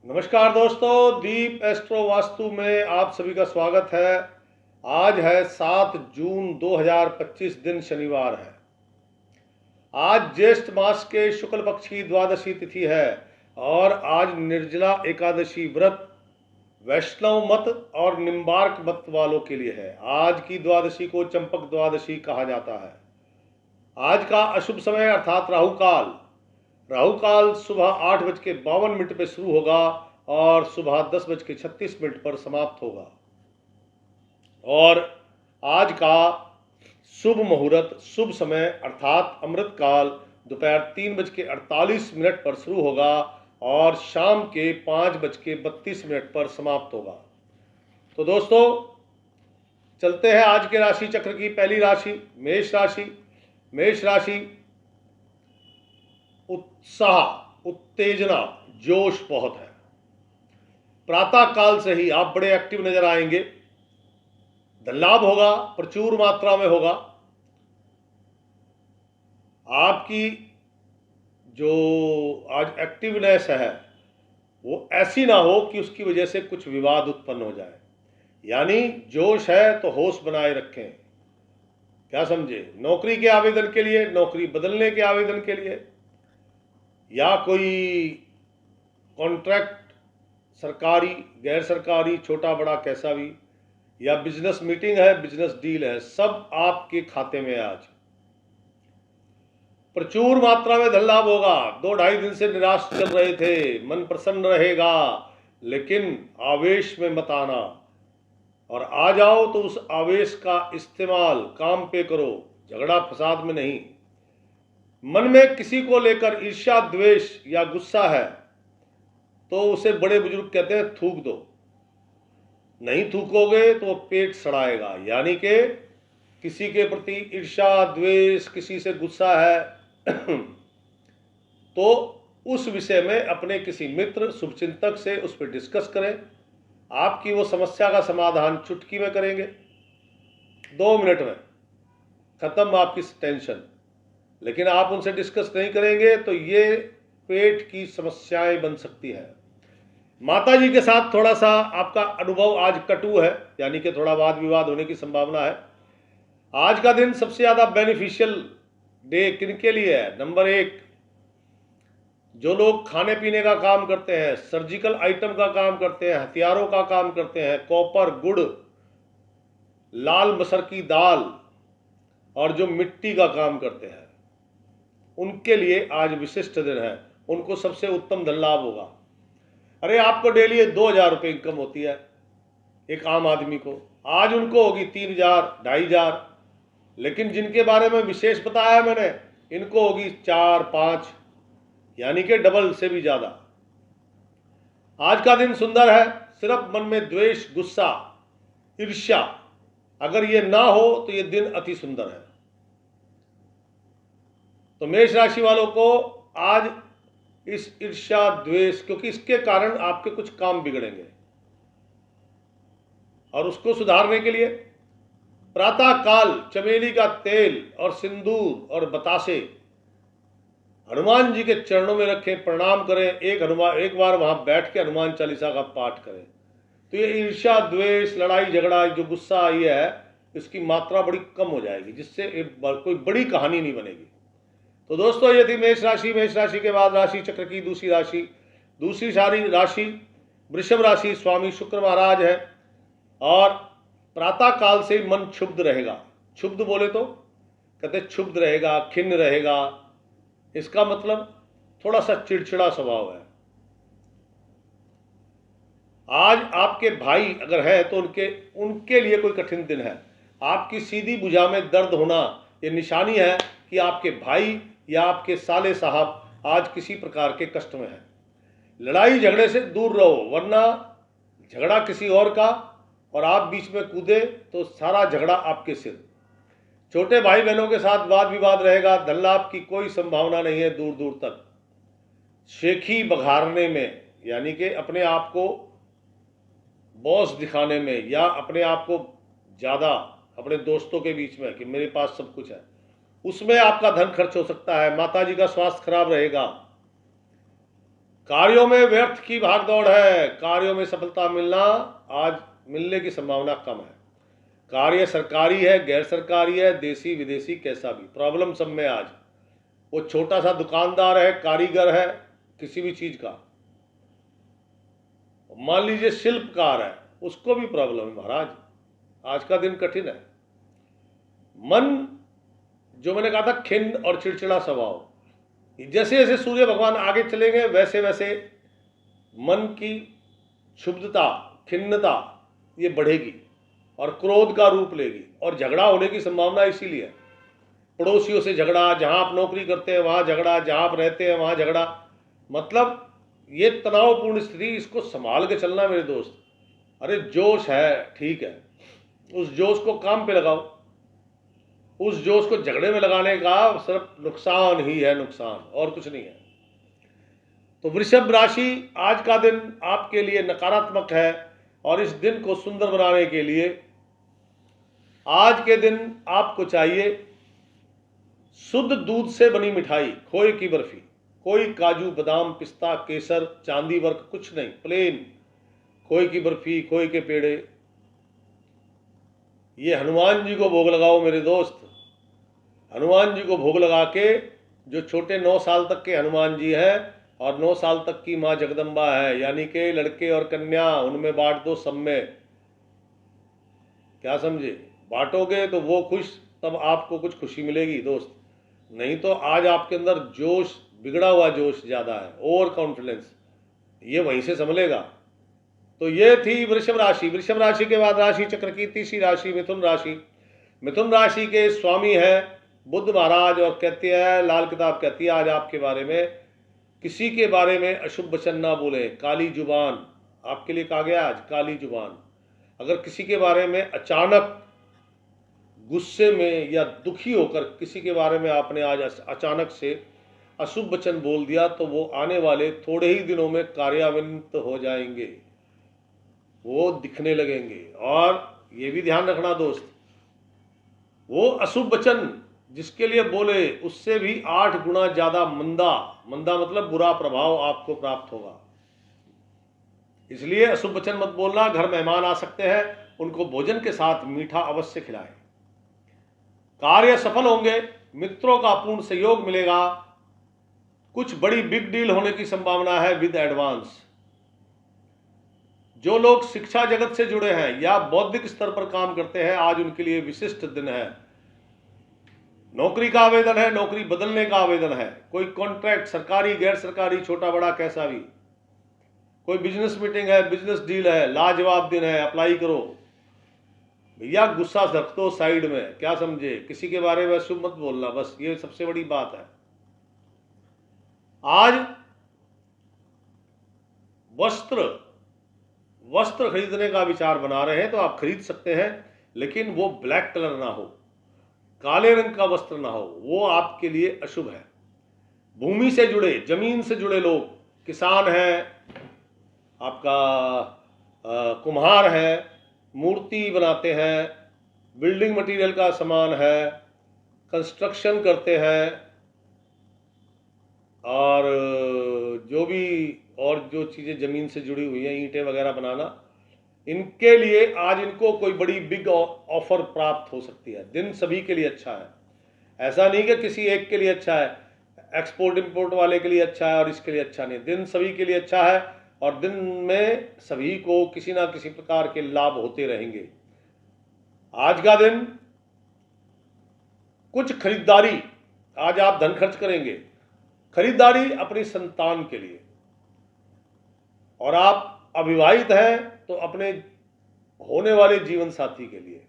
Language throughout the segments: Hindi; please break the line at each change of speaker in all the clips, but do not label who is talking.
नमस्कार दोस्तों, दीप एस्ट्रो वास्तु में आप सभी का स्वागत है। आज है 7 जून 2025, दिन शनिवार है। आज ज्येष्ठ मास के शुक्ल पक्ष की द्वादशी तिथि है और आज निर्जला एकादशी व्रत वैष्णव मत और निम्बार्क मत वालों के लिए है। आज की द्वादशी को चंपक द्वादशी कहा जाता है। आज का अशुभ समय अर्थात राहु काल सुबह 8:52 पर शुरू होगा और सुबह 10:36 पर समाप्त होगा। और आज का शुभ मुहूर्त शुभ समय अर्थात अमृत काल दोपहर 3:48 पर शुरू होगा और शाम के 5:32 पर समाप्त होगा। तो दोस्तों, चलते हैं आज के राशि चक्र की पहली राशि मेष राशि। मेष राशि उत्साह, उत्तेजना, जोश बहुत है। प्रातः काल से ही आप बड़े एक्टिव नजर आएंगे। धन लाभ होगा, प्रचुर मात्रा में होगा। आपकी जो आज एक्टिवनेस है वो ऐसी ना हो कि उसकी वजह से कुछ विवाद उत्पन्न हो जाए। यानी जोश है तो होश बनाए रखें। क्या समझे? नौकरी के आवेदन के लिए, नौकरी बदलने के आवेदन के लिए, या कोई कॉन्ट्रैक्ट, सरकारी गैर सरकारी, छोटा बड़ा कैसा भी, या बिजनेस मीटिंग है, बिजनेस डील है, सब आपके खाते में आज प्रचुर मात्रा में धन लाभ होगा। 2-2.5 दिन से निराश चल रहे थे, मन प्रसन्न रहेगा, लेकिन आवेश में मत आना। और आ जाओ तो उस आवेश का इस्तेमाल काम पे करो, झगड़ा फसाद में नहीं। मन में किसी को लेकर ईर्ष्या, द्वेष या गुस्सा है तो उसे बड़े बुजुर्ग कहते हैं थूक दो। नहीं थूकोगे तो पेट सड़ाएगा। यानी कि किसी के प्रति ईर्ष्या, द्वेष, किसी से गुस्सा है तो उस विषय में अपने किसी मित्र, शुभचिंतक से उस पर डिस्कस करें। आपकी वो समस्या का समाधान चुटकी में करेंगे, 2 मिनट में खत्म आपकी टेंशन। लेकिन आप उनसे डिस्कस नहीं करेंगे तो ये पेट की समस्याएं बन सकती है। माता जी के साथ थोड़ा सा आपका अनुभव आज कटु है, यानी कि थोड़ा वाद विवाद होने की संभावना है। आज का दिन सबसे ज्यादा बेनिफिशियल डे किनके लिए है? नंबर 1, जो लोग खाने पीने का काम करते हैं, सर्जिकल आइटम का काम करते हैं, हथियारों का काम करते हैं, कॉपर, गुड़, लाल मसर की दाल और जो मिट्टी का काम करते हैं, उनके लिए आज विशिष्ट दिन है। उनको सबसे उत्तम धन लाभ होगा। अरे आपको डेली 2,000 रुपये इनकम होती है एक आम आदमी को, आज उनको होगी 3,000, 2,500। लेकिन जिनके बारे में विशेष बताया मैंने, इनको होगी 4, 5, यानी कि डबल से भी ज्यादा। आज का दिन सुंदर है। सिर्फ मन में द्वेष, गुस्सा, ईर्ष्या अगर ये ना हो तो ये दिन अति सुंदर है। तो मेष राशि वालों को आज इस ईर्ष्या, द्वेष, क्योंकि इसके कारण आपके कुछ काम बिगड़ेंगे और उसको सुधारने के लिए प्रातः काल चमेली का तेल और सिंदूर और बतासे हनुमान जी के चरणों में रखें, प्रणाम करें। एक बार वहां बैठ के हनुमान चालीसा का पाठ करें तो ये ईर्ष्या, द्वेष, लड़ाई झगड़ा, जो गुस्सा आई है, इसकी मात्रा बड़ी कम हो जाएगी, जिससे कोई बड़ी कहानी नहीं बनेगी। तो दोस्तों, ये थी मेष राशि। मेष राशि के बाद राशि चक्र की दूसरी सारी राशि वृषभ राशि। स्वामी शुक्र महाराज है और प्रातः काल से मन क्षुब्ध रहेगा। क्षुब्ध बोले तो कहते क्षुब्ध रहेगा, खिन्न रहेगा। इसका मतलब थोड़ा सा चिड़चिड़ा स्वभाव है। आज आपके भाई अगर है तो उनके लिए कोई कठिन दिन है। आपकी सीधी भुजा में दर्द होना ये निशानी है कि आपके भाई या आपके साले साहब आज किसी प्रकार के कष्ट में हैं। लड़ाई झगड़े से दूर रहो, वरना झगड़ा किसी और का और आप बीच में कूदे तो सारा झगड़ा आपके सिर। छोटे भाई बहनों के साथ वाद विवाद रहेगा। धन लाभ की कोई संभावना नहीं है दूर दूर तक। शेखी बघारने में, यानी कि अपने आप को बॉस दिखाने में, या अपने आप को ज़्यादा अपने दोस्तों के बीच में कि मेरे पास सब कुछ है, उसमें आपका धन खर्च हो सकता है। माता जी का स्वास्थ्य खराब रहेगा। कार्यों में व्यर्थ की भागदौड़ है, कार्यों में सफलता मिलना आज मिलने की संभावना कम है। कार्य सरकारी है, गैर सरकारी है, देसी विदेशी, कैसा भी, प्रॉब्लम सब में आज। वो छोटा सा दुकानदार है, कारीगर है किसी भी चीज का, मान लीजिए शिल्पकार है, उसको भी प्रॉब्लम है महाराज। आज का दिन कठिन है। मन, जो मैंने कहा था खिन्न और चिड़चिड़ा स्वभाव, जैसे जैसे सूर्य भगवान आगे चलेंगे वैसे वैसे मन की क्षुब्धता, खिन्नता ये बढ़ेगी और क्रोध का रूप लेगी और झगड़ा होने की संभावना इसीलिए है। पड़ोसियों से झगड़ा, जहां आप नौकरी करते हैं वहां झगड़ा, जहां आप रहते हैं वहां झगड़ा, मतलब ये तनावपूर्ण स्थिति, इसको संभाल के चलना मेरे दोस्त। अरे जोश है, ठीक है, उस जोश को काम पे लगाओ। उस जोश को झगड़े में लगाने का सिर्फ नुकसान ही है, नुकसान, और कुछ नहीं है। तो वृषभ राशि, आज का दिन आपके लिए नकारात्मक है और इस दिन को सुंदर बनाने के लिए आज के दिन आपको चाहिए शुद्ध दूध से बनी मिठाई, खोए की बर्फी, कोई काजू बादाम पिस्ता केसर चांदी वर्क कुछ नहीं, प्लेन खोए की बर्फी, खोए के पेड़े, ये हनुमान जी को भोग लगाओ मेरे दोस्त। हनुमान जी को भोग लगा के, जो छोटे 9 साल तक के हनुमान जी हैं और 9 साल तक की माँ जगदम्बा है, यानी कि लड़के और कन्या, उनमें बांट दो सब में। क्या समझे? बांटोगे तो वो खुश, तब आपको कुछ खुशी मिलेगी दोस्त। नहीं तो आज आपके अंदर जोश, बिगड़ा हुआ जोश ज़्यादा है, ओवर कॉन्फिडेंस, ये वहीं से संभलेगा। तो ये थी वृषभ राशि। वृषभ राशि के बाद राशि चक्र की तीसरी राशि मिथुन राशि। मिथुन राशि के स्वामी है बुध महाराज, और कहते हैं, लाल किताब कहती है आज आपके बारे में, किसी के बारे में अशुभ वचन ना बोले, काली जुबान आपके लिए कहा गया आज, काली जुबान। अगर किसी के बारे में अचानक गुस्से में या दुखी होकर किसी के बारे में आपने आज अचानक से अशुभ वचन बोल दिया, तो वो आने वाले थोड़े ही दिनों में कार्यान्वित हो जाएंगे, वो दिखने लगेंगे। और ये भी ध्यान रखना दोस्त, वो अशुभ वचन जिसके लिए बोले उससे भी 8 गुना ज्यादा मंदा, मंदा मतलब बुरा प्रभाव आपको प्राप्त होगा। इसलिए अशुभ वचन मत बोलना। घर मेहमान आ सकते हैं, उनको भोजन के साथ मीठा अवश्य खिलाएं। कार्य सफल होंगे, मित्रों का पूर्ण सहयोग मिलेगा, कुछ बड़ी बिग डील होने की संभावना है विद एडवांस। जो लोग शिक्षा जगत से जुड़े हैं या बौद्धिक स्तर पर काम करते हैं, आज उनके लिए विशिष्ट दिन है। नौकरी का आवेदन है, नौकरी बदलने का आवेदन है, कोई कॉन्ट्रैक्ट, सरकारी गैर सरकारी छोटा बड़ा कैसा भी, कोई बिजनेस मीटिंग है, बिजनेस डील है, लाजवाब दिन है, अप्लाई करो। भैया गुस्सा रख दो साइड में, क्या समझे, किसी के बारे में शुभ मत बोलना, बस ये सबसे बड़ी बात है। आज वस्त्र खरीदने का विचार बना रहे हैं तो आप खरीद सकते हैं, लेकिन वो ब्लैक कलर ना हो, काले रंग का वस्त्र ना हो, वो आपके लिए अशुभ है। भूमि से जुड़े, जमीन से जुड़े लोग, किसान है, आपका कुम्हार है, मूर्ति बनाते हैं, बिल्डिंग मटेरियल का सामान है, कंस्ट्रक्शन करते हैं, और जो भी और जो चीज़ें ज़मीन से जुड़ी हुई हैं, ईंटें वगैरह बनाना, इनके लिए आज इनको कोई बड़ी बिग ऑफर प्राप्त हो सकती है। दिन सभी के लिए अच्छा है, ऐसा नहीं कि किसी एक के लिए अच्छा है, एक्सपोर्ट इंपोर्ट वाले के लिए अच्छा है और इसके लिए अच्छा नहीं। दिन सभी के लिए अच्छा है और दिन में सभी को किसी ना किसी प्रकार के लाभ होते रहेंगे। आज का दिन कुछ खरीदारी, आज आप धन खर्च करेंगे, खरीदारी अपनी संतान के लिए, और आप अविवाहित हैं तो अपने होने वाले जीवन साथी के लिए,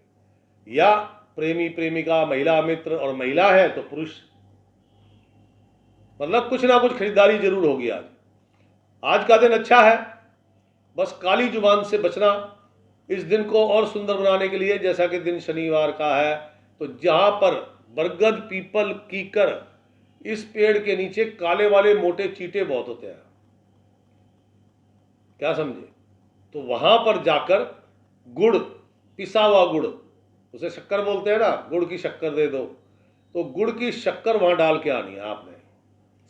या प्रेमी प्रेमिका, महिला मित्र, और महिला है तो पुरुष, मतलब कुछ ना कुछ खरीदारी जरूर होगी आज। आज का दिन अच्छा है, बस काली जुबान से बचना। इस दिन को और सुंदर बनाने के लिए, जैसा कि दिन शनिवार का है, तो जहां पर बरगद, पीपल, कीकर, इस पेड़ के नीचे काले वाले मोटे चींटे बहुत होते हैं, क्या समझे, तो वहां पर जाकर गुड़, पिसा हुआ गुड़, उसे शक्कर बोलते हैं ना, गुड़ की शक्कर दे दो, तो गुड़ की शक्कर वहां डाल के आनी है आपने।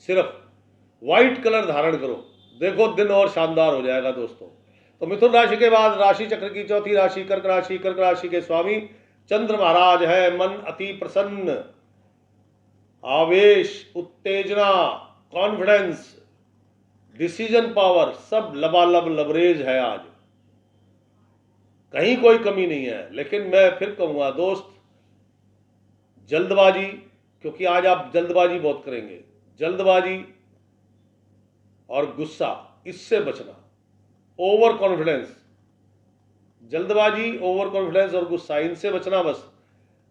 सिर्फ वाइट कलर धारण करो, देखो दिन और शानदार हो जाएगा दोस्तों। तो मिथुन राशि के बाद राशि चक्र की चौथी राशि कर्क राशि। कर्क राशि के स्वामी चंद्र महाराज है। मन अति प्रसन्न, आवेश, उत्तेजना, कॉन्फिडेंस, डिसीजन पावर सब लबालब लबरेज है आज, कहीं कोई कमी नहीं है। लेकिन मैं फिर कहूंगा दोस्त, जल्दबाजी, क्योंकि आज आप जल्दबाजी बहुत करेंगे, जल्दबाजी और गुस्सा इससे बचना। ओवर कॉन्फिडेंस, जल्दबाजी, ओवर कॉन्फिडेंस और गुस्सा, इनसे बचना बस।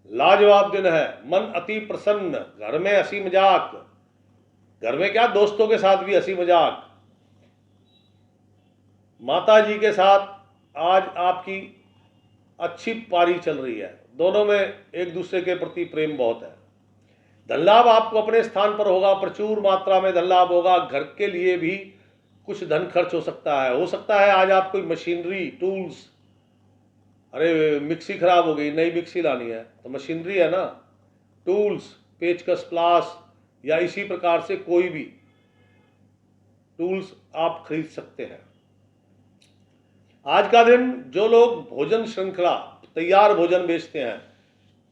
लाजवाब दिन है, मन अति प्रसन्न, घर में हंसी मजाक, घर में क्या दोस्तों के साथ भी हंसी मजाक, माता जी के साथ आज आपकी अच्छी पारी चल रही है, दोनों में एक दूसरे के प्रति प्रेम बहुत है। धन लाभ आपको अपने स्थान पर होगा, प्रचुर मात्रा में धन लाभ होगा। घर के लिए भी कुछ धन खर्च हो सकता है आज आप कोई मशीनरी, टूल्स, अरे मिक्सी खराब हो गई, नई मिक्सी लानी है तो मशीनरी है ना, टूल्स, पेचकस, प्लास या इसी प्रकार से कोई भी टूल्स आप खरीद सकते हैं। आज का दिन जो लोग भोजन श्रृंखला, तैयार भोजन बेचते हैं,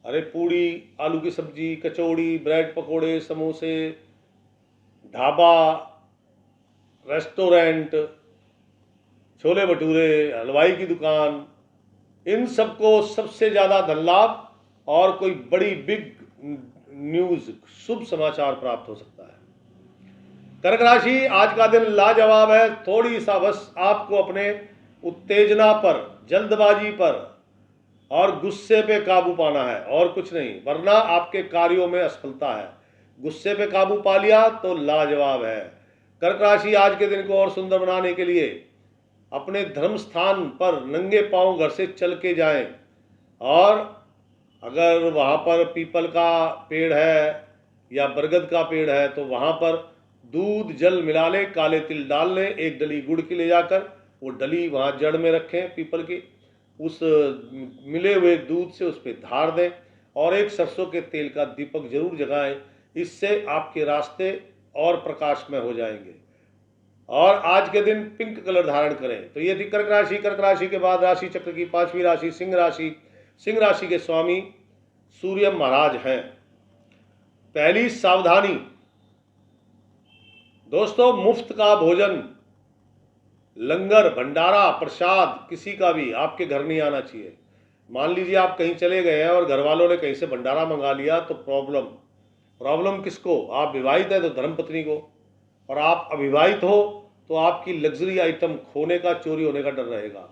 अरे पूड़ी, आलू की सब्जी, कचौड़ी, ब्रेड पकोड़े, समोसे, ढाबा, रेस्टोरेंट, छोले भटूरे, हलवाई की दुकान, इन सबको सबसे ज़्यादा धन लाभ और कोई बड़ी बिग न्यूज़, शुभ समाचार प्राप्त हो सकता है। कर्क राशि, आज का दिन लाजवाब है। थोड़ी सा बस आपको अपने उत्तेजना पर, जल्दबाजी पर और गुस्से पे काबू पाना है और कुछ नहीं, वरना आपके कार्यों में असफलता है। गुस्से पे काबू पा लिया तो लाजवाब है। कर्क राशि, आज के दिन को और सुंदर बनाने के लिए अपने धर्म स्थान पर नंगे पांव घर से चल के जाएं, और अगर वहाँ पर पीपल का पेड़ है या बरगद का पेड़ है तो वहाँ पर दूध जल मिला लें, काले तिल डाल लें, एक डली गुड़ की ले जाकर वो डली वहाँ जड़ में रखें पीपल की, उस मिले हुए दूध से उस पर धार दें और एक सरसों के तेल का दीपक जरूर जगाएं। इससे आपके रास्ते और प्रकाशमय हो जाएंगे। और आज के दिन पिंक कलर धारण करें। तो ये थी कर्क राशि। कर्क राशि के बाद राशि चक्र की पांचवी राशि सिंह राशि। सिंह राशि के स्वामी सूर्य महाराज हैं। पहली सावधानी दोस्तों, मुफ्त का भोजन, लंगर, भंडारा, प्रसाद किसी का भी आपके घर नहीं आना चाहिए। मान लीजिए आप कहीं चले गए हैं और घर वालों ने कहीं से भंडारा मंगा लिया तो प्रॉब्लम किसको? आप विवाहित है तो धर्मपत्नी को, और आप अविवाहित हो तो आपकी लग्जरी आइटम खोने का, चोरी होने का डर रहेगा।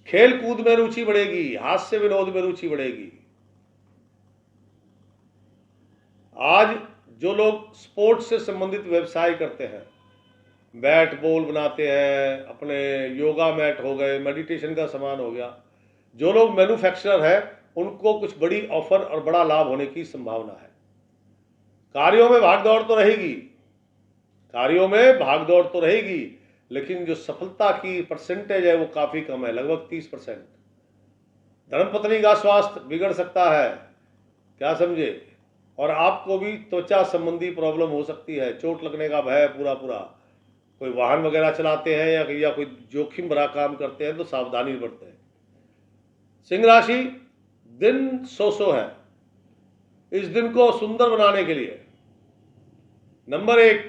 खेल कूद में रुचि बढ़ेगी, हास्य विनोद में रुचि बढ़ेगी। आज जो लोग स्पोर्ट्स से संबंधित व्यवसाय करते हैं, बैट बॉल बनाते हैं, अपने योगा मैट हो गए, मेडिटेशन का सामान हो गया, जो लोग मैन्युफैक्चरर है उनको कुछ बड़ी ऑफर और बड़ा लाभ होने की संभावना है। कार्यों में भागदौड़ तो रहेगी, लेकिन जो सफलता की परसेंटेज है वो काफी कम है, लगभग 30%। धर्मपत्नी का स्वास्थ्य बिगड़ सकता है, क्या समझे, और आपको भी त्वचा संबंधी प्रॉब्लम हो सकती है, चोट लगने का भय पूरा। कोई वाहन वगैरह चलाते हैं या कोई जोखिम भरा काम करते हैं तो सावधानी बरतें। सिंह राशि, दिन सो है। इस दिन को सुंदर बनाने के लिए नंबर 1,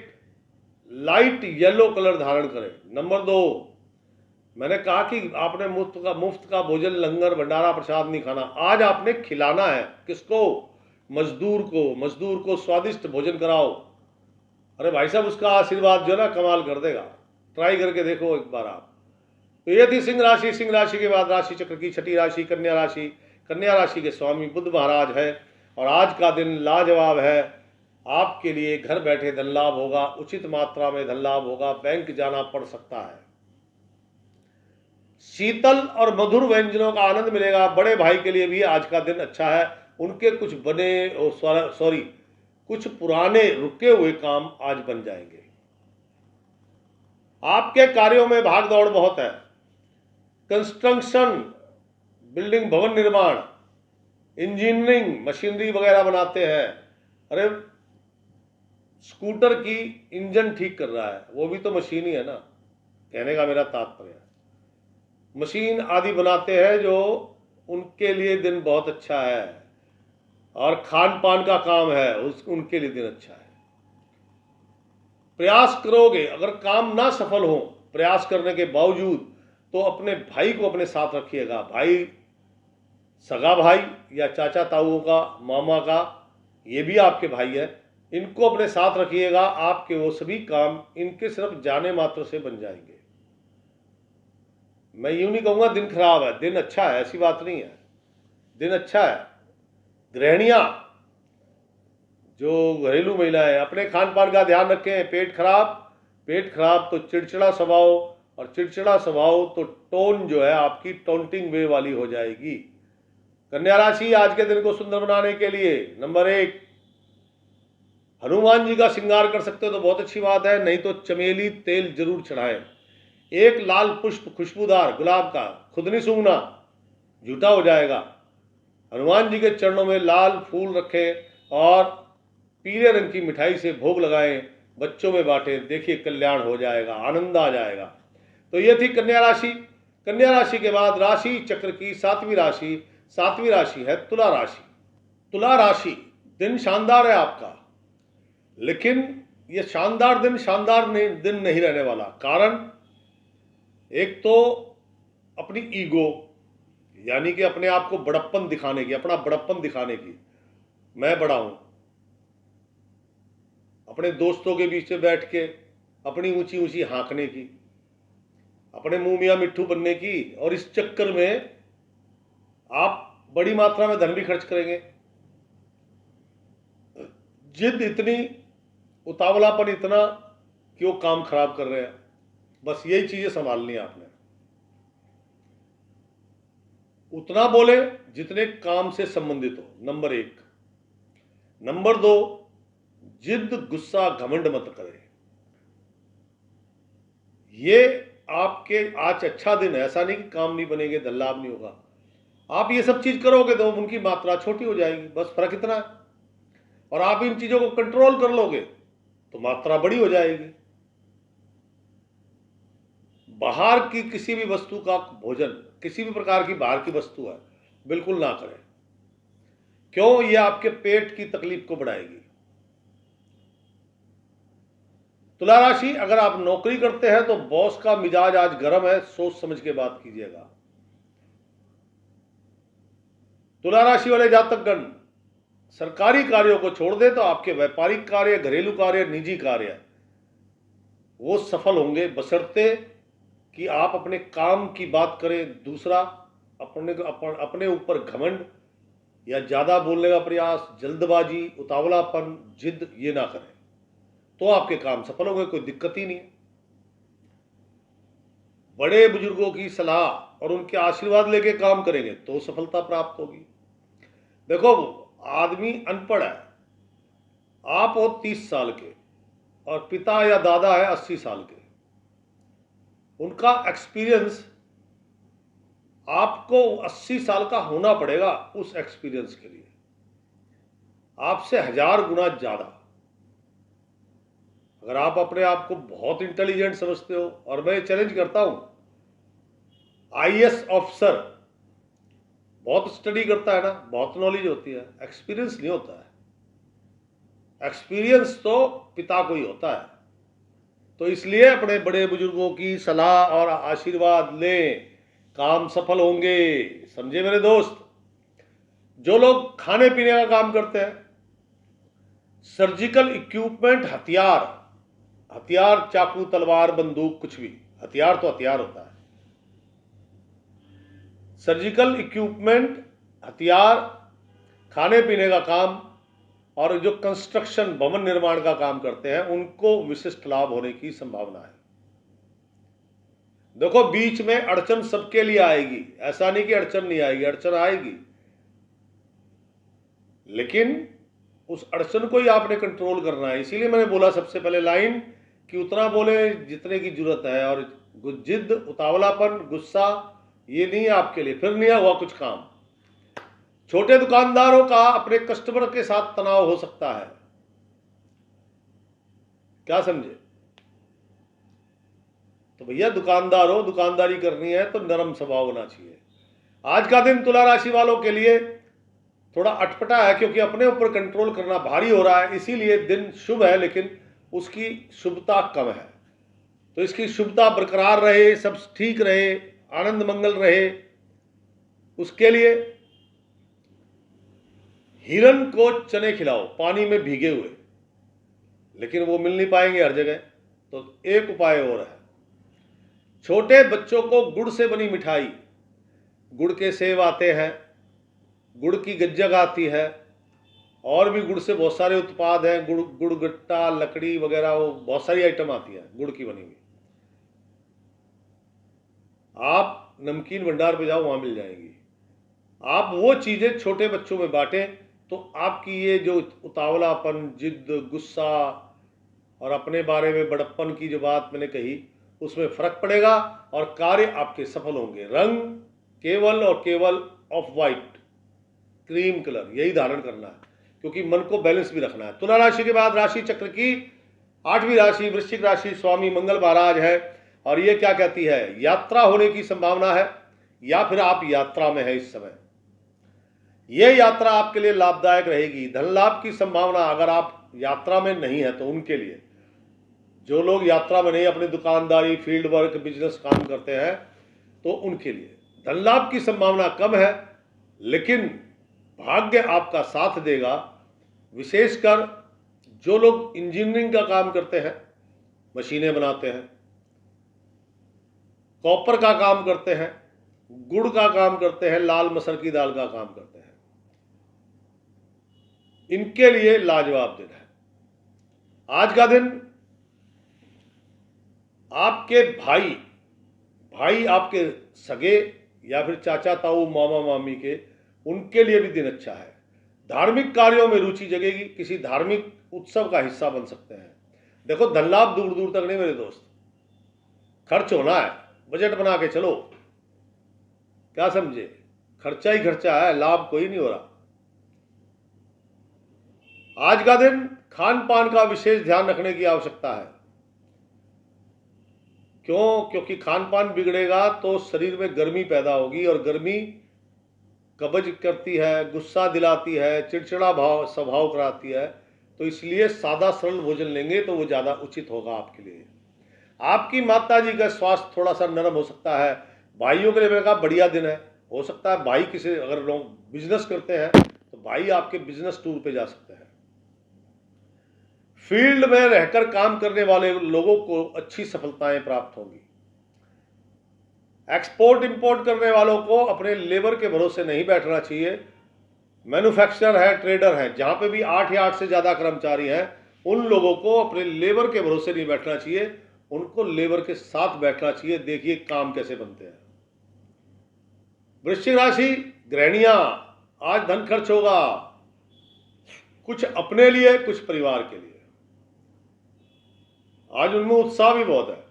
लाइट येलो कलर धारण करें। नंबर 2, मैंने कहा कि आपने मुफ्त का भोजन, लंगर, भंडारा, प्रसाद नहीं खाना। आज आपने खिलाना है किसको? मजदूर को स्वादिष्ट भोजन कराओ। अरे भाई साहब, उसका आशीर्वाद जो ना कमाल कर देगा। ट्राई करके देखो एक बार आप। तो ये थी सिंह राशि। सिंह राशि के बाद राशि चक्र की छठी राशि कन्या राशि। कन्या राशि के स्वामी बुध महाराज है और आज का दिन लाजवाब है। आपके लिए घर बैठे धन लाभ होगा, उचित मात्रा में धन लाभ होगा, बैंक जाना पड़ सकता है। शीतल और मधुर व्यंजनों का आनंद मिलेगा। बड़े भाई के लिए भी आज का दिन अच्छा है, उनके कुछ पुराने रुके हुए काम आज बन जाएंगे। आपके कार्यों में भाग दौड़ बहुत है। कंस्ट्रक्शन, बिल्डिंग, भवन निर्माण, इंजीनियरिंग, मशीनरी वगैरह बनाते हैं, अरे स्कूटर की इंजन ठीक कर रहा है, वो भी तो मशीन ही है ना। कहने का मेरा तात्पर्य है, मशीन आदि बनाते हैं जो उनके लिए दिन बहुत अच्छा है, और खान पान का काम है उनके लिए दिन अच्छा है। प्रयास करोगे, अगर काम ना सफल हो प्रयास करने के बावजूद, तो अपने भाई को अपने साथ रखिएगा। भाई, सगा भाई या चाचा ताऊओं का, मामा का, ये भी आपके भाई है, इनको अपने साथ रखिएगा। आपके वो सभी काम इनके सिर्फ जाने मात्र से बन जाएंगे। मैं यूं नहीं कहूंगा दिन खराब है, दिन अच्छा है, ऐसी बात नहीं है, दिन अच्छा है। गृहणियां, जो घरेलू महिलाएं, अपने खान पान का ध्यान रखें। पेट खराब तो चिड़चिड़ा स्वभाव, और चिड़चिड़ा स्वभाव तो टोन जो है आपकी टोंटिंग वे वाली हो जाएगी। कन्या राशि, आज के दिन को सुंदर बनाने के लिए नंबर 1, हनुमान जी का श्रृंगार कर सकते हो तो बहुत अच्छी बात है, नहीं तो चमेली तेल जरूर चढ़ाएं। एक लाल पुष्प खुशबूदार गुलाब का, खुद नहीं सूंघना, झूठा हो जाएगा। हनुमान जी के चरणों में लाल फूल रखें और पीले रंग की मिठाई से भोग लगाएं, बच्चों में बांटें, देखिए कल्याण हो जाएगा, आनंद आ जाएगा। तो ये थी कन्या राशि। कन्या राशि के बाद राशि चक्र की 7वीं राशि है तुला राशि। तुला राशि, दिन शानदार है आपका, लेकिन ये शानदार दिन नहीं रहने वाला। कारण, एक तो अपनी ईगो, यानी कि अपने आप को बड़प्पन दिखाने की, अपना बड़प्पन दिखाने की, मैं बड़ा हूं, अपने दोस्तों के बीच में बैठ के अपनी ऊंची ऊंची हाँकने की, अपने मुंह मियाँ मिट्ठू बनने की, और इस चक्कर में आप बड़ी मात्रा में धन भी खर्च करेंगे। जिद इतनी, उतावलापन इतना कि वो काम खराब कर रहे हैं। बस यही चीजें संभालनी है आपने। उतना बोले जितने काम से संबंधित हो, नंबर 1। नंबर 2, जिद गुस्सा घमंड मत करें। ये आपके आज अच्छा दिन है, ऐसा नहीं कि काम नहीं बनेंगे, धन लाभ नहीं होगा। आप ये सब चीज करोगे तो उनकी मात्रा छोटी हो जाएगी, बस फर्क इतना है। और आप इन चीजों को कंट्रोल कर लोगे तो मात्रा बड़ी हो जाएगी। बाहर की किसी भी वस्तु का भोजन, किसी भी प्रकार की बाहर की वस्तु है, बिल्कुल ना करें। क्यों? यह आपके पेट की तकलीफ को बढ़ाएगी। तुला राशि, अगर आप नौकरी करते हैं तो बॉस का मिजाज आज गर्म है, सोच समझ के बात कीजिएगा। तुला राशि वाले जातकगण सरकारी कार्यों को छोड़ दे तो आपके व्यापारिक कार्य, घरेलू कार्य, निजी कार्य, वो सफल होंगे, बशर्ते कि आप अपने काम की बात करें। दूसरा, अपने ऊपर घमंड या ज्यादा बोलने का प्रयास, जल्दबाजी, उतावलापन, जिद, ये ना करें, तो आपके काम सफल होंगे, कोई दिक्कत ही नहीं। बड़े बुजुर्गों की सलाह और उनके आशीर्वाद लेके काम करेंगे तो सफलता प्राप्त होगी। देखो, आदमी अनपढ़ है, आप हो 30 साल के और पिता या दादा है 80 साल के, उनका एक्सपीरियंस आपको 80 साल का होना पड़ेगा उस एक्सपीरियंस के लिए, आपसे 1000 गुना ज्यादा। अगर आप अपने आप को बहुत इंटेलिजेंट समझते हो, और मैं चैलेंज करता हूं, आईएएस ऑफिसर बहुत स्टडी करता है ना, बहुत नॉलेज होती है, एक्सपीरियंस नहीं होता है। एक्सपीरियंस तो पिता को ही होता है। तो इसलिए अपने बड़े बुजुर्गों की सलाह और आशीर्वाद लें, काम सफल होंगे। समझे मेरे दोस्त? जो लोग खाने पीने का काम करते हैं, सर्जिकल इक्विपमेंट, हथियार, चाकू, तलवार, बंदूक, कुछ भी, हथियार तो हथियार होता है। सर्जिकल इक्विपमेंट, हथियार, खाने पीने का काम, और जो कंस्ट्रक्शन, भवन निर्माण का काम करते हैं, उनको विशिष्ट लाभ होने की संभावना है। देखो, बीच में अड़चन सबके लिए आएगी, ऐसा नहीं कि अड़चन नहीं आएगी, अड़चन आएगी, लेकिन उस अड़चन को ही आपने कंट्रोल करना है। इसीलिए मैंने बोला सबसे पहले लाइन कि उतना बोले जितने की जरूरत है, और जिद, उतावलापन, गुस्सा, ये नहीं है आपके लिए, फिर नहीं हुआ कुछ काम। छोटे दुकानदारों का अपने कस्टमर के साथ तनाव हो सकता है, क्या समझे? तो भैया दुकानदार हो, दुकानदारी करनी है तो नरम स्वभाव होना चाहिए। आज का दिन तुला राशि वालों के लिए थोड़ा अटपटा है, क्योंकि अपने ऊपर कंट्रोल करना भारी हो रहा है, इसीलिए दिन शुभ है लेकिन उसकी शुभता कम है। तो इसकी शुभता बरकरार रहे, सब ठीक रहे, आनंद मंगल रहे, उसके लिए हिरन को चने खिलाओ पानी में भीगे हुए, लेकिन वो मिल नहीं पाएंगे हर जगह। तो एक उपाय और है, छोटे बच्चों को गुड़ से बनी मिठाई, गुड़ के सेव आते हैं, गुड़ की गज्जक आती है, और भी गुड़ से बहुत सारे उत्पाद हैं, गुड़ गट्टा, लकड़ी वगैरह, वो बहुत सारी आइटम आती है गुड़ की बनी हुई। आप नमकीन भंडार पे जाओ, वहां मिल जाएंगी। आप वो चीजें छोटे बच्चों में बांटें, तो आपकी ये जो उतावलापन, जिद, गुस्सा और अपने बारे में बड़प्पन की जो बात मैंने कही, उसमें फर्क पड़ेगा और कार्य आपके सफल होंगे। रंग केवल और केवल ऑफ वाइट, क्रीम कलर, यही धारण करना है, क्योंकि मन को बैलेंस भी रखना है। तुला राशि के बाद राशि चक्र की 8वीं राशि वृश्चिक राशि, स्वामी मंगल महाराज है, और ये क्या कहती है? यात्रा होने की संभावना है, या फिर आप यात्रा में है इस समय। यह यात्रा आपके लिए लाभदायक रहेगी। धन लाभ की संभावना, अगर आप यात्रा में नहीं है तो उनके लिए, जो लोग यात्रा में नहीं, अपनी दुकानदारी, फील्ड वर्क, बिजनेस काम करते हैं, तो उनके लिए धन लाभ की संभावना कम है, लेकिन भाग्य आपका साथ देगा। विशेषकर जो लोग इंजीनियरिंग का काम करते हैं, मशीनें बनाते हैं, कॉपर का काम करते हैं, गुड़ का काम करते हैं, लाल मसर की दाल का काम करते हैं, इनके लिए लाजवाब दिन है। आज का दिन आपके भाई आपके सगे या फिर चाचा ताऊ मामा मामी के, उनके लिए भी दिन अच्छा है। धार्मिक कार्यों में रुचि जगेगी, किसी धार्मिक उत्सव का हिस्सा बन सकते हैं। देखो, धन लाभ दूर दूर तक नहीं मेरे दोस्त, खर्च होना है, बजट बना के चलो, क्या समझे? खर्चा ही खर्चा है, लाभ कोई नहीं हो रहा। आज का दिन खान पान का विशेष ध्यान रखने की आवश्यकता है। क्यों? क्योंकि खान पान बिगड़ेगा तो शरीर में गर्मी पैदा होगी, और गर्मी कब्ज करती है, गुस्सा दिलाती है, चिड़चिड़ा स्वभाव कराती है। तो इसलिए सादा सरल भोजन लेंगे तो वो ज़्यादा उचित होगा आपके लिए। आपकी माता जी का स्वास्थ्य थोड़ा सा नरम हो सकता है। भाइयों के लिए मैंने कहा बढ़िया दिन है। हो सकता है भाई किसी, अगर लोग बिजनेस करते हैं तो भाई आपके बिजनेस टूर पे जा सकते हैं। फील्ड में रहकर काम करने वाले लोगों को अच्छी सफलताएं प्राप्त होंगी। एक्सपोर्ट इंपोर्ट करने वालों को अपने लेबर के भरोसे नहीं बैठना चाहिए। मैन्युफैक्चरर है, ट्रेडर है, जहां पे भी 8 या 8 से ज्यादा कर्मचारी हैं, उन लोगों को अपने लेबर के भरोसे नहीं बैठना चाहिए, उनको लेबर के साथ बैठना चाहिए। देखिए काम कैसे बनते हैं। वृश्चिक राशि गृहिणियां, आज धन खर्च होगा, कुछ अपने लिए, कुछ परिवार के लिए। आज उनमें उत्साह भी बहुत है।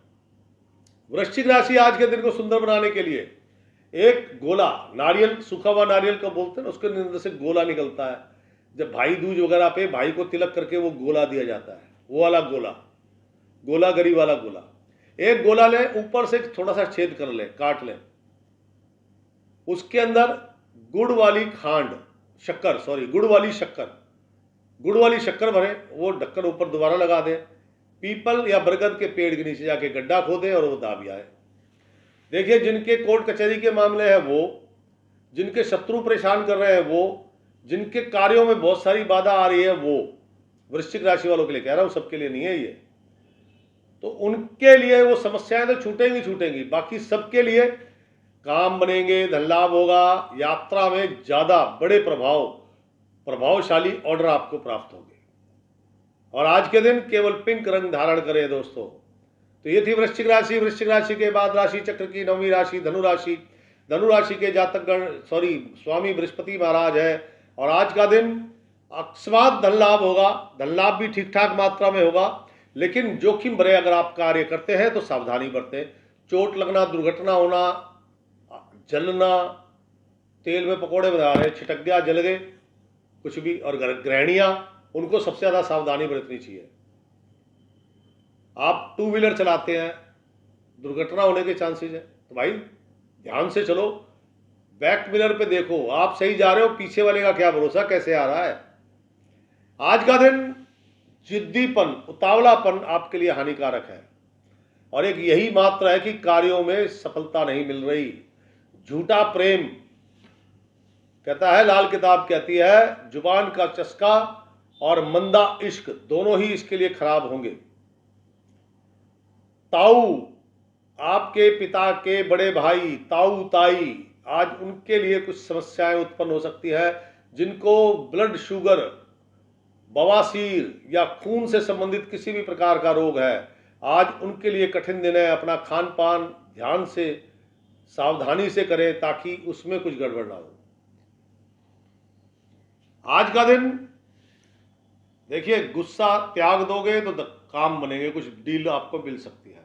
वृश्चिक राशि आज के दिन को सुंदर बनाने के लिए एक गोला, नारियल, सूखा हुआ नारियल का बोलते हैं ना, उसके अंदर से गोला निकलता है। जब भाई दूज वगैरह पे भाई को तिलक करके वो गोला दिया जाता है, वो वाला गोला, गोला गरी वाला गोला। एक गोला लें, ऊपर से थोड़ा सा छेद कर लें, काट लें, उसके अंदर गुड़ वाली खांड, शक्कर, सॉरी गुड़ वाली शक्कर भरें, वो ढक्कन ऊपर दोबारा लगा दें, पीपल या बरगद के पेड़ के नीचे जाके गड्ढा खोदें और वो दाब आए। देखिए, जिनके कोर्ट कचहरी के मामले हैं वो, जिनके शत्रु परेशान कर रहे हैं वो, जिनके कार्यों में बहुत सारी बाधा आ रही है वो, वृश्चिक राशि वालों के लिए कह रहा हूं, सबके लिए नहीं है ये। तो उनके लिए वो समस्याएं तो छूटेंगी, बाकी सबके लिए काम बनेंगे, धन लाभ होगा, यात्रा में ज्यादा बड़े प्रभावशाली ऑर्डर आपको प्राप्त होंगे। और आज के दिन केवल पिंक रंग धारण करें दोस्तों। तो ये थी वृश्चिक राशि। वृश्चिक राशि के बाद राशि चक्र की 9वीं राशि धनु राशि। धनु राशि के जातकगण, स्वामी बृहस्पति महाराज है, और आज का दिन अकस्मात धन लाभ होगा। धन लाभ भी ठीक ठाक मात्रा में होगा, लेकिन जोखिम भरे अगर आप कार्य करते हैं तो सावधानी बरतें। चोट लगना, दुर्घटना होना, जलना, तेल में पकौड़े बना रहे, छिटक गया, जल गए, कुछ भी। और गृहिणियां, उनको सबसे ज्यादा सावधानी बरतनी चाहिए। आप टू व्हीलर चलाते हैं, दुर्घटना होने के चांसेस है, तो भाई ध्यान से चलो, बैक मिरर पे देखो, आप सही जा रहे हो, पीछे वाले का क्या भरोसा कैसे आ रहा है। आज का दिन जिद्दीपन, उतावलापन आपके लिए हानिकारक है, और एक यही मात्र है कि कार्यों में सफलता नहीं मिल रही। झूठा प्रेम, कहता है लाल किताब कहती है, जुबान का चस्का और मंदा इश्क दोनों ही इसके लिए खराब होंगे। ताऊ, आपके पिता के बड़े भाई, ताऊ ताई, आज उनके लिए कुछ समस्याएं उत्पन्न हो सकती है। जिनको ब्लड शुगर, बवासीर या खून से संबंधित किसी भी प्रकार का रोग है, आज उनके लिए कठिन दिन है। अपना खान पान ध्यान से, सावधानी से करें ताकि उसमें कुछ गड़बड़ ना हो। आज का दिन देखिए, गुस्सा त्याग दोगे तो काम बनेंगे, कुछ डील आपको मिल सकती है,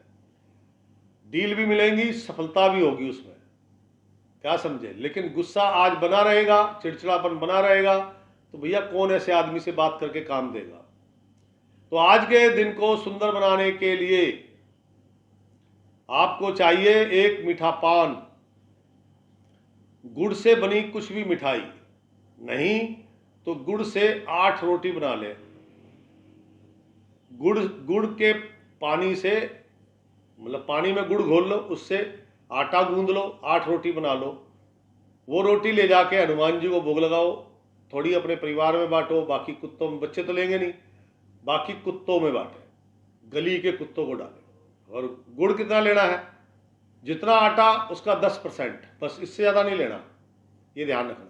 डील भी मिलेंगी, सफलता भी होगी उसमें, क्या समझे। लेकिन गुस्सा आज बना रहेगा, चिड़चिड़ापन बना रहेगा, तो भैया कौन ऐसे आदमी से बात करके काम देगा। तो आज के दिन को सुंदर बनाने के लिए आपको चाहिए एक मीठा पान, गुड़ से बनी कुछ भी मिठाई, नहीं तो गुड़ से 8 रोटी बना ले। गुड़ के पानी से, मतलब पानी में गुड़ घोल लो, उससे आटा गूंद लो, 8 रोटी बना लो। वो रोटी ले जाके हनुमान जी को भोग लगाओ, थोड़ी अपने परिवार में बांटो, बाकी कुत्तों में, बच्चे तो लेंगे नहीं, बाकी कुत्तों में बांटे, गली के कुत्तों को डालें। और गुड़ कितना लेना है, जितना आटा उसका 10%, बस, इससे ज़्यादा नहीं लेना, ये ध्यान रखना।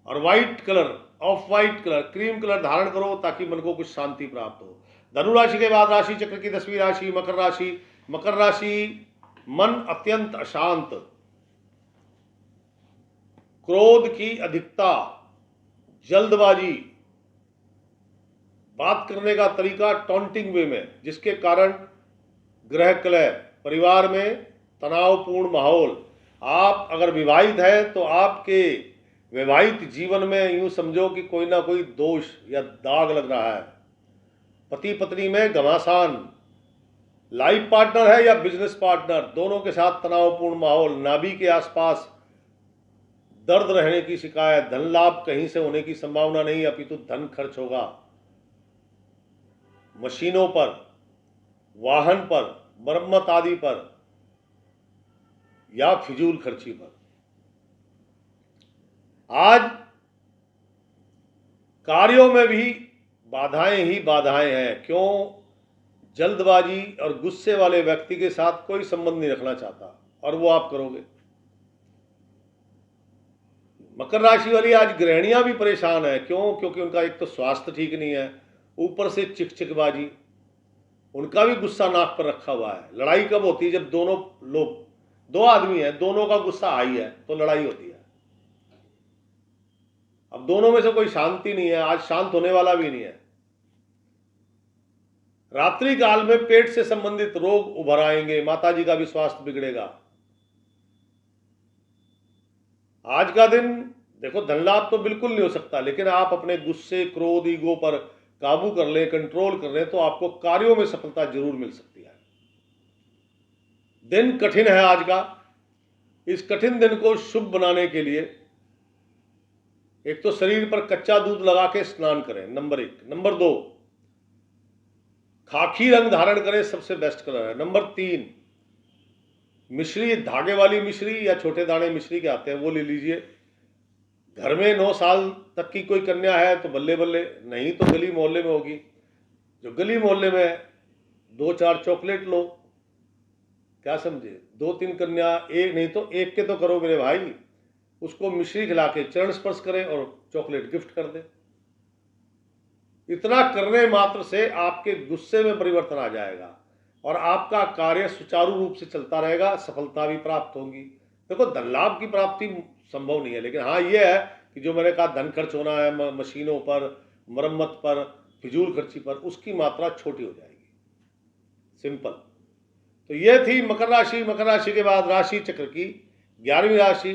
और white colour, of white colour, cream colour धारण करो ताकि मन को कुछ शांति प्राप्त हो। धनु राशि के बाद राशि चक्र की 10वीं राशि मकर राशि। मकर राशि, मन अत्यंत अशांत, क्रोध की अधिकता, जल्दबाजी, बात करने का तरीका टॉन्टिंग वे में, जिसके कारण ग्रह कलह, परिवार में तनावपूर्ण माहौल। आप अगर विवाहित हैं तो आपके वैवाहिक जीवन में यूं समझो कि कोई ना कोई दोष या दाग लग रहा है। पति पत्नी में घमासान, लाइफ पार्टनर है या बिजनेस पार्टनर, दोनों के साथ तनावपूर्ण माहौल। नाभि के आसपास दर्द रहने की शिकायत। धन लाभ कहीं से होने की संभावना नहीं, अपितु धन खर्च होगा मशीनों पर, वाहन पर, मरम्मत आदि पर, या फिजूल खर्ची पर। आज कार्यों में भी बाधाएं ही बाधाएं हैं। क्यों? जल्दबाजी और गुस्से वाले व्यक्ति के साथ कोई संबंध नहीं रखना चाहता, और वो आप करोगे। मकर राशि वाली आज गृहिणियां भी परेशान है। क्यों? क्योंकि उनका एक तो स्वास्थ्य ठीक नहीं है, ऊपर से चिकचिकबाजी, उनका भी गुस्सा नाक पर रखा हुआ है। लड़ाई कब होती है? जब दोनों लोग, दो आदमी हैं, दोनों का गुस्सा हाई है तो लड़ाई होती है। अब दोनों में से कोई शांति नहीं है, आज शांत होने वाला भी नहीं है। रात्रि काल में पेट से संबंधित रोग उभर आएंगे, माता जी का भी स्वास्थ्य बिगड़ेगा। आज का दिन देखो, धन लाभ तो बिल्कुल नहीं हो सकता, लेकिन आप अपने गुस्से, क्रोध, ईगो पर काबू कर लें, कंट्रोल कर लें, तो आपको कार्यों में सफलता जरूर मिल सकती है। दिन कठिन है आज का। इस कठिन दिन को शुभ बनाने के लिए एक तो शरीर पर कच्चा दूध लगा के स्नान करें, नंबर 1। नंबर 2, खाकी रंग धारण करें, सबसे बेस्ट कलर है। नंबर 3, मिश्री, धागे वाली मिश्री या छोटे दाने मिश्री के आते हैं, वो ले लीजिए। घर में 9 साल तक की कोई कन्या है तो बल्ले बल्ले, नहीं तो गली मोहल्ले में होगी, जो गली मोहल्ले में 2-4 चॉकलेट लो, क्या समझे। 2-3 कन्या, एक नहीं तो एक के तो करो मेरे भाई, उसको मिश्री खिला के चरण स्पर्श करें और चॉकलेट गिफ्ट कर दें। इतना करने मात्र से आपके गुस्से में परिवर्तन आ जाएगा और आपका कार्य सुचारू रूप से चलता रहेगा, सफलता भी प्राप्त होगी। देखो, धन लाभ की प्राप्ति संभव नहीं है, लेकिन हाँ ये है कि जो मैंने कहा धन खर्च होना है मशीनों पर, मरम्मत पर, फिजूल खर्ची पर, उसकी मात्रा छोटी हो जाएगी। सिंपल। तो ये थी मकर राशि। मकर राशि के बाद राशि चक्र की 11वीं राशि।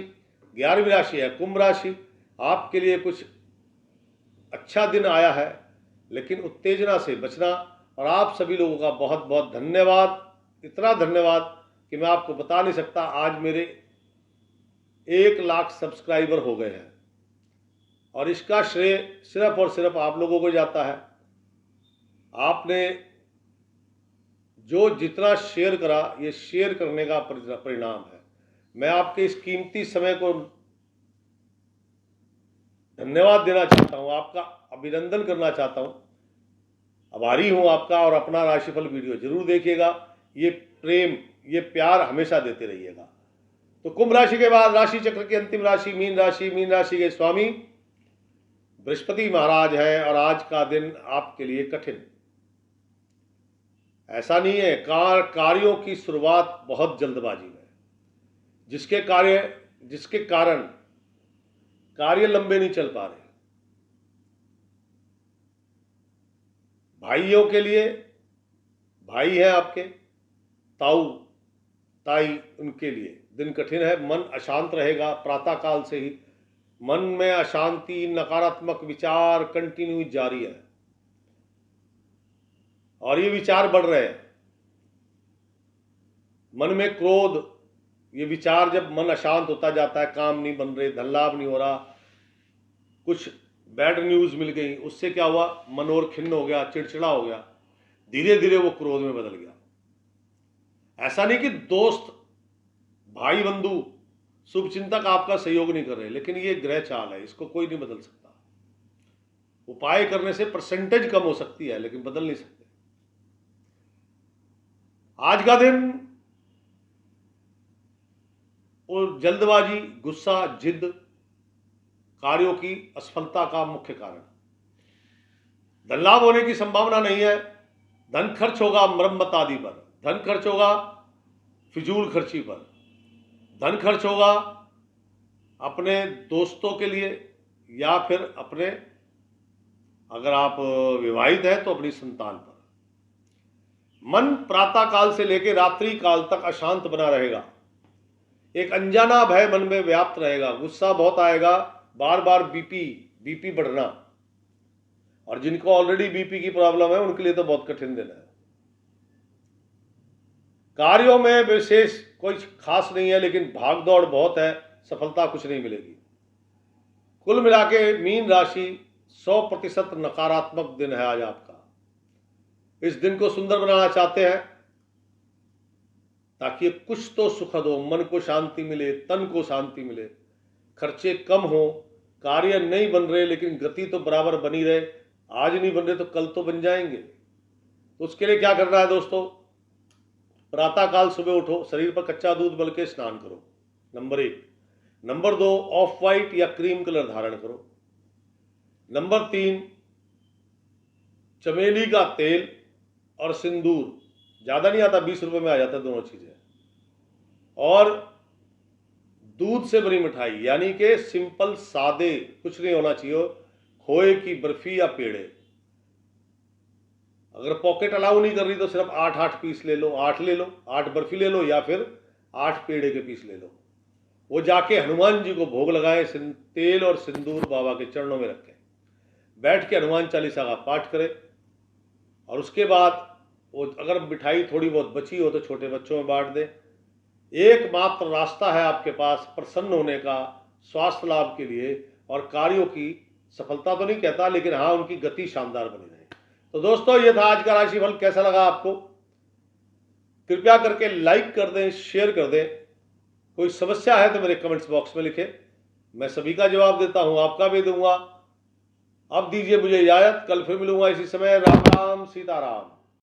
11वीं राशि है कुंभ राशि। आपके लिए कुछ अच्छा दिन आया है, लेकिन उत्तेजना से बचना, और आप सभी लोगों का बहुत बहुत धन्यवाद। इतना धन्यवाद कि मैं आपको बता नहीं सकता। आज मेरे 1 लाख सब्सक्राइबर हो गए हैं और इसका श्रेय सिर्फ और सिर्फ आप लोगों को जाता है। आपने जो जितना शेयर करा, ये शेयर करने का परिणाम है। मैं आपके इस कीमती समय को धन्यवाद देना चाहता हूँ, आपका अभिनंदन करना चाहता हूँ। आभारी हूँ आपका। और अपना राशिफल वीडियो जरूर देखिएगा। ये प्रेम, ये प्यार हमेशा देते रहिएगा। तो कुंभ राशि के बाद राशि चक्र की अंतिम राशि मीन राशि। मीन राशि के स्वामी बृहस्पति महाराज हैं और आज का दिन आपके लिए कठिन। ऐसा नहीं है, कार्यों की शुरुआत बहुत जल्दबाजी में, जिसके कारण कार्य लंबे नहीं चल पा रहे। भाइयों के लिए, भाई हैं आपके, ताऊ ताई, उनके लिए दिन कठिन है। मन अशांत रहेगा। प्रातःकाल से ही मन में अशांति, नकारात्मक विचार कंटिन्यू जारी है और ये विचार बढ़ रहे हैं। मन में क्रोध, ये विचार जब मन अशांत होता जाता है, काम नहीं बन रहे, धन लाभ नहीं हो रहा, कुछ बैड न्यूज मिल गई, उससे क्या हुआ, मन और खिन्न हो गया, चिड़चिड़ा हो गया, धीरे धीरे वो क्रोध में बदल गया। ऐसा नहीं कि दोस्त, भाई, बंधु, शुभचिंतक आपका सहयोग नहीं कर रहे, लेकिन ये ग्रह चाल है, इसको कोई नहीं बदल सकता। उपाय करने से परसेंटेज कम हो सकती है, लेकिन बदल नहीं सकते। आज का दिन और जल्दबाजी, गुस्सा, जिद कार्यों की असफलता का मुख्य कारण। धन लाभ होने की संभावना नहीं है। धन खर्च होगा मरम्मत आदि पर, धन खर्च होगा फिजूल खर्ची पर, धन खर्च होगा अपने दोस्तों के लिए या फिर अपने, अगर आप विवाहित हैं तो अपनी संतान पर। मन प्रातः काल से लेकर रात्रि काल तक अशांत बना रहेगा। एक अनजाना भय मन में व्याप्त रहेगा। गुस्सा बहुत आएगा, बार बार बीपी बढ़ना। और जिनको ऑलरेडी बीपी की प्रॉब्लम है उनके लिए तो बहुत कठिन दिन है। कार्यों में विशेष कोई खास नहीं है, लेकिन भागदौड़ बहुत है, सफलता कुछ नहीं मिलेगी। कुल मिलाके मीन राशि 100% नकारात्मक दिन है आज आपका। इस दिन को सुंदर बनाना चाहते हैं ताकि कुछ तो सुखद हो, मन को शांति मिले, तन को शांति मिले, खर्चे कम हो, कार्य नहीं बन रहे लेकिन गति तो बराबर बनी रहे। आज नहीं बन रहे तो कल तो बन जाएंगे। तो उसके लिए क्या करना है दोस्तों, प्रातःकाल सुबह उठो, शरीर पर कच्चा दूध मल के स्नान करो, नंबर 1। नंबर 2, ऑफ वाइट या क्रीम कलर धारण करो। नंबर 3, चमेली का तेल और सिंदूर, ज़्यादा नहीं आता, 20 रुपये में आ जाता है दोनों चीज़ें। और दूध से बनी मिठाई, यानी कि सिंपल सादे, कुछ नहीं होना चाहिए, खोए की बर्फी या पेड़े। अगर पॉकेट अलाउ नहीं कर रही तो सिर्फ 8 पीस ले लो, 8 ले लो, 8 बर्फी ले लो या फिर 8 पेड़े के पीस ले लो। वो जाके हनुमान जी को भोग लगाए, तेल और सिंदूर बाबा के चरणों में रखें, बैठ के हनुमान चालीसा का पाठ करें। और उसके बाद वो अगर मिठाई थोड़ी बहुत बची हो तो छोटे बच्चों में बांट दें। एकमात्र रास्ता है आपके पास प्रसन्न होने का, स्वास्थ्य लाभ के लिए और कार्यों की सफलता तो नहीं कहता, लेकिन हाँ उनकी गति शानदार बनी रहे। तो दोस्तों, ये था आज का राशिफल। कैसा लगा आपको? कृपया करके लाइक कर दें, शेयर कर दें। कोई समस्या है तो मेरे कमेंट्स बॉक्स में लिखें, मैं सभी का जवाब देता हूं, आपका भी दूंगा। अब दीजिए मुझे इजाजत, कल फिर मिलूंगा इसी समय। राम राम, सीताराम।